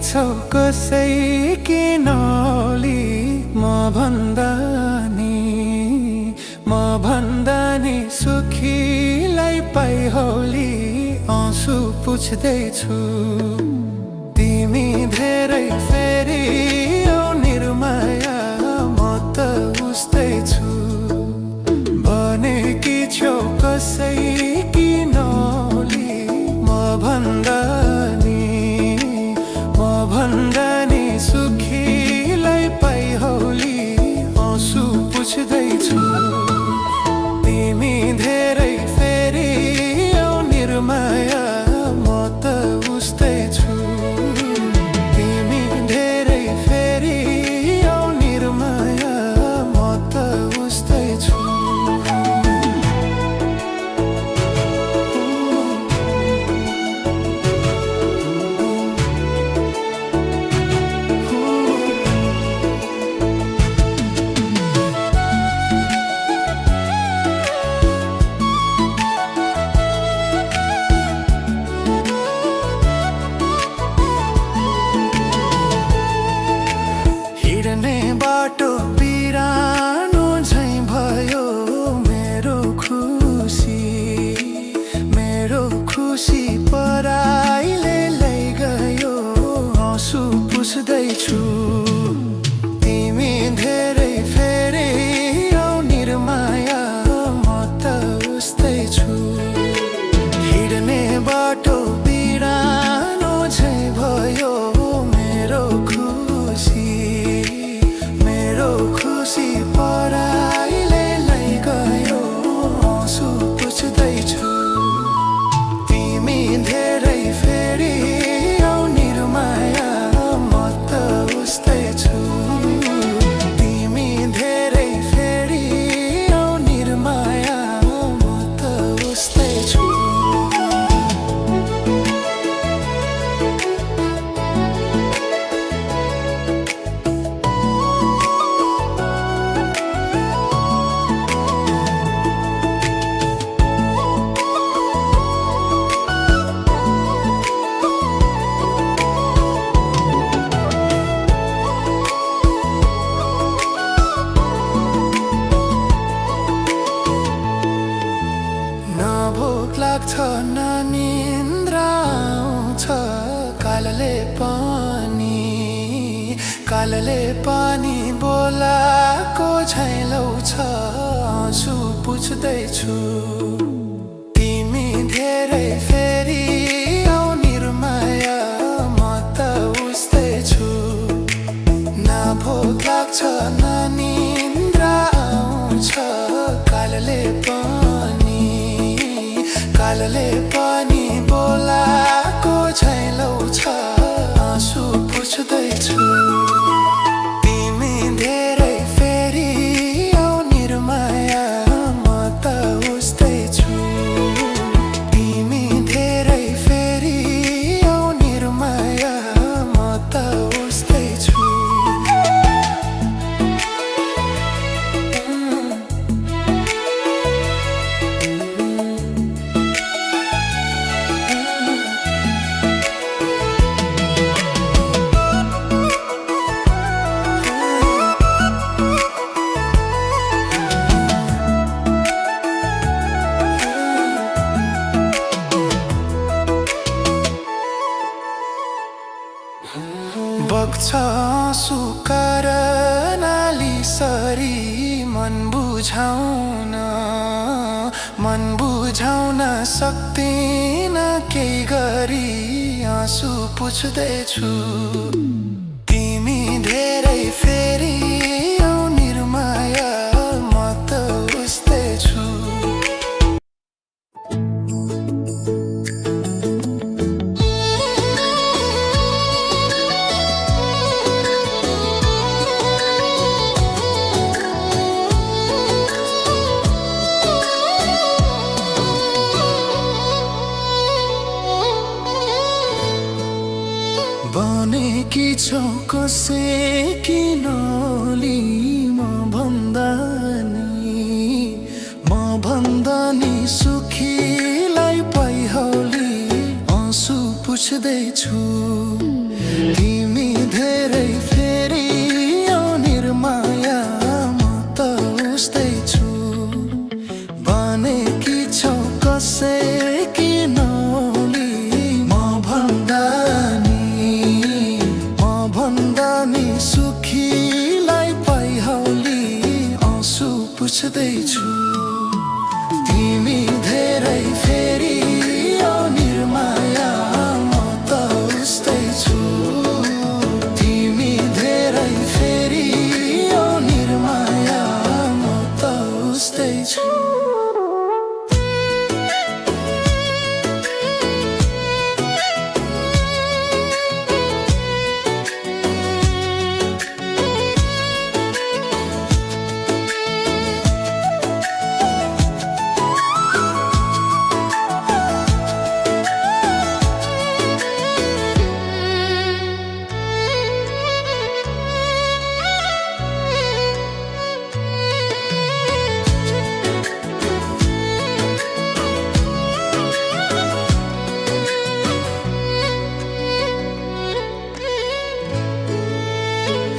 छौ कसैकी नौली भन्दा नि सुखीलाई पाइहोली आँसु पुछ्दैछु। तिमी धेरै फेरि औ निर्माया म त उस्तै छु। भनेकी छौ कसैकी नौली भन्दा नि सुखीलाई पाइहोली आँसु पुछ्दैछु। तिमी धेरै फेरि औ निर्माया म त उस्तै छु। तिमी धेरै फेरि औ निर्माया म त उस्तै छु। हिँड्ने बाटो बिरानो झैं भयो मेरो खुसी पराइले लैगयो आँसु पुछ्दैछु। तिमी धेरै फेरि औ निर्माया म त उस्तै छु। हिँड्ने बाटो बिरानो झैं भयो मेरो खुसी पराइले लैगयो आँसु पुछ्दैछु। तिमी धेरै फेरि औ निर्माया म त उस्तै छु। तिमी धेरै फेरि औ निर्माया म त उस्तै छु। न भोक लाग्छ न निन्द्रा आउँछ। कालले पानी बोलाको झैं लाउँछ आँसु पुछ्दैछु। तिमी धेरै फेरि औ निर्माया म त उस्तै छु। न भोक लाग्छ न निन्द्रा आउँछ। कालले पानी बोलाको झैं लाउँछ आँसु पुछ्दैछु। तिमी धेरै फेरि औ निर्माया म त उस्तै छु। तिमी धेरै फेरि औ निर्माया म त उस्तै छु। बग्छ आँसु करनाली सरी मन बुझाउन सक्दिन केही गरी आँसु पुछ्दैछु। तिमी धेरै फेरि औ निर्माया म त उस्तै छु। भनेकी छौ कसैकी नौली भन्दा नि सुखीलाई पाइहोली आँसु पुछ्दैछु।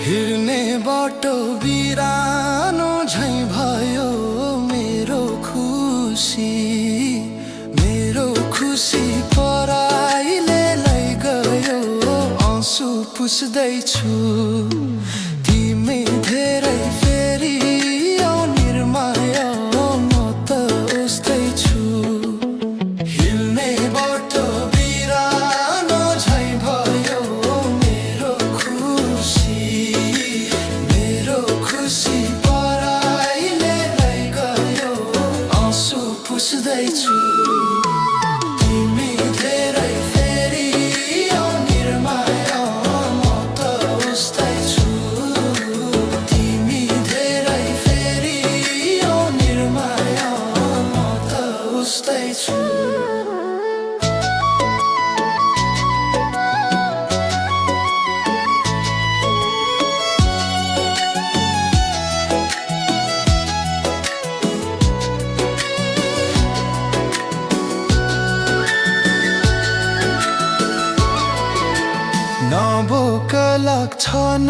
हिँड्ने बाटो बिरानो झैँ भयो मेरो खुसी पराइले लैगयो आँसु पुस्दैछु तिमी धेरै फेरि आऊ निर्माया म त उस्तै छु हिँड्ने बाटो बिरानो झैँ भयो मेरो खुसी पराइले लैगयो आँसु पुस्दैछु तिमी धेरै फेरि आऊ निर्माया म त उस्तै छु तिमी धेरै फेरि आऊ निर्माया म त उस्तै छु नभोक लाग्छ न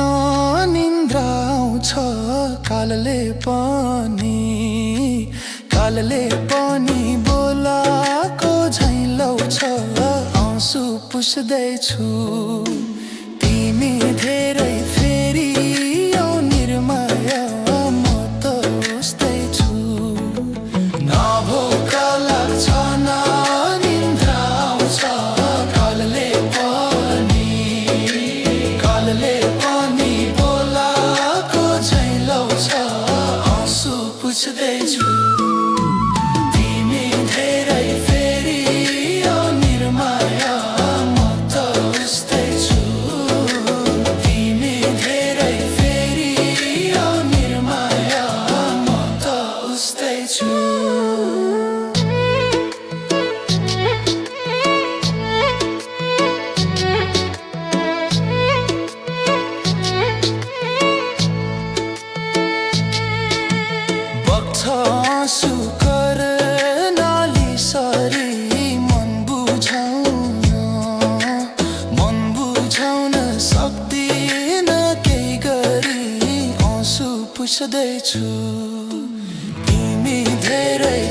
निन्द्रा आउँछ कालले पनि बोलाको झैँ लाउँछ आँसु पुस्दैछु तिमी धेरै फेरि आऊ निर्माया म त उस्तै छु नभोक लाग्छ न निन्द्रा आउँछ कालले पनि बोलाको झैँ लाउँछ आँसु पुस्दैछु तिमी धेरै फेरि आऊ निर्माया म त उस्तै छु तिमी धेरै फेरि आऊ निर्माया म त उस्तै छु आँसु कर नालीसरी मन बुझाउन सक्दिन केही गरी आँसु पुस्दैछु तिमी धेरै